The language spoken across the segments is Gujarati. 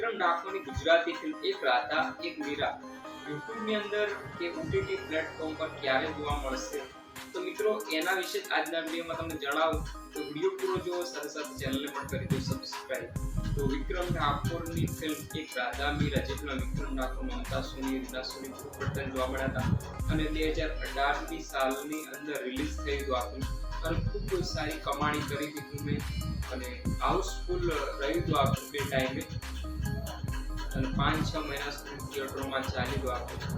વિક્રમ ઠાકોરની ગુજરાતી ફિલ્મ એક રાધા એક મીરા YouTube ની અંદર કે OTT પ્લેટફોર્મ પર ક્યારે જોવા મળશે, તો મિત્રો એના વિશે આજના વિડીયોમાં તમને જણાવું. તો વિડીયો પૂરો જુઓ, સાથે સાથે ચેનલને પણ કરી દો સબસ્ક્રાઇબ. તો વિક્રમ ઠાકોરની ફિલ્મ એક રાધા મીરા, જેમાં વિક્રમ ઠાકોર, મમતા સોની, રીના સોની ખૂબ પટેલ જોવા મળ્યા હતા અને 2018ની સાલની અંદર રિલીઝ થઈ હતું આ ફિલ્મ અને ખૂબ સારી કમાણી કરી હતી ફિલ્મે અને હાઉસફુલ રહ્યું હતું આ ફિલ્મ ટાઈમે અને 5-6 મહિના સુધી થિયેટરોમાં ચાલી હતું આ ફિલ્મ.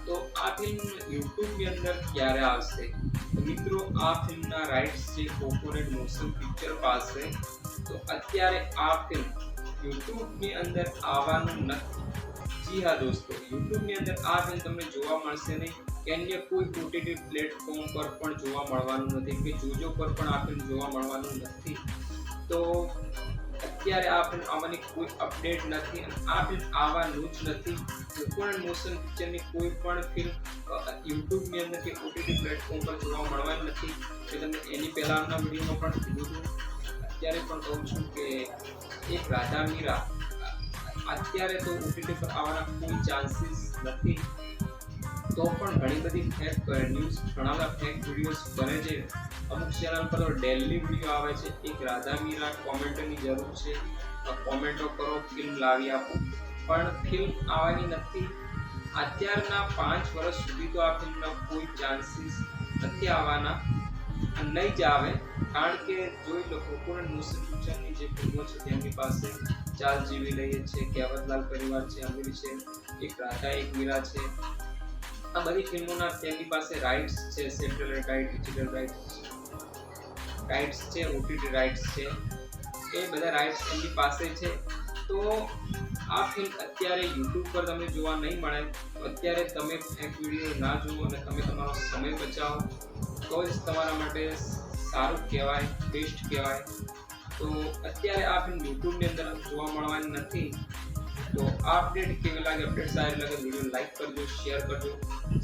તો આ ફિલ્મ YouTube ની અંદર ક્યારે આવશે? તો મિત્રો આ ફિલ્મના રાઇટ્સ છે કોકોનેટ મોશન પિક્ચર પાસે. તો અત્યારે આ ફિલ્મ YouTube ની અંદર આવવાનું નથી. જી હા દોસ્તો, YouTube ની અંદર આ ફિલ્મ તમને જોવા મળશે નહીં કે અન્ય કોઈ OTT પ્લેટફોર્મ પર પણ જોવા મળવાનું નથી કે જોજો પર પણ આ ફિલ્મ જોવા મળવાનું નથી. તો અત્યારે આ ફિલ્મ આવવાની કોઈ અપડેટ નથી અને આ ફિલ્મ આવવાનું જ નથી. કોકોનેટ મોશન પિક્ચરની કોઈ પણ ફિલ્મ YouTube ની અંદર કે OTT પ્લેટફોર્મ પર જોવા મળવાની નથી. કે તમને એની પહેલાના વિડીયોમાં પણ કીધું હતું, અત્યારે પણ કહું છું કે એક રાધા મીરા અત્યારે તો OTT પર આવવાના કોઈ ચાન્સીસ નથી. તો પણ ઘણી બધી ફેક ન્યૂઝ, ઘણા બધા ફેક વિડીયોઝ બને છે. અમુક ચેનલ પર તો ડેલી વિડીયો આવે છે એક રાધા મીરા કોમેન્ટની જરૂર છે, કોમેન્ટો કરો, ફિલ્મ લાવી આપો, પણ ફિલ્મ આવવાની નથી. અત્યારના 5 વર્ષ સુધી તો આ ફિલ્મના કોઈ ચાન્સીસ નથી આવવાના, નહીં જ આવે. કારણ કે જોઈ લો, કોકોનેટ મોશન પિક્ચરની જે ફિલ્મો છે તેમની પાસે ચાલ જીવી લઈએ છે, કહેવતલાલ પરિવાર છે, અમીર છે, એક રાધા એક મીરા છે, આ બધી ફિલ્મોના તેમની પાસે રાઇટ્સ છે, સેટેલાઇટ રાઇટ, ડિજિટલ રાઇટ્સ છે, OTT રાઇટ્સ છે, એ બધા રાઇટ્સ એમની પાસે છે. તો આ ફિલ્મ અત્યારે YouTube પર તમને જોવા નહીં મળે. તો અત્યારે તમે ફેક વિડીયો ના જુઓ અને તમે તમારો સમય બચાવો તો જ તમારા માટે સારું કહેવાય, બેસ્ટ કહેવાય. તો અત્યારે આ ફિલ્મ YouTube ની અંદર જોવા મળવાની નથી. તો આ અપડેટ કેવી લાગે? અપડેટ સારી લાગે વિડીયો લાઈક કરજો, શેર કરજો,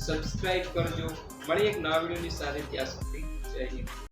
સબસ્ક્રાઇબ કરજો. મળી એક નવા વિડીયોની સાથે. ત્યાં સુધી જય હિન્દ.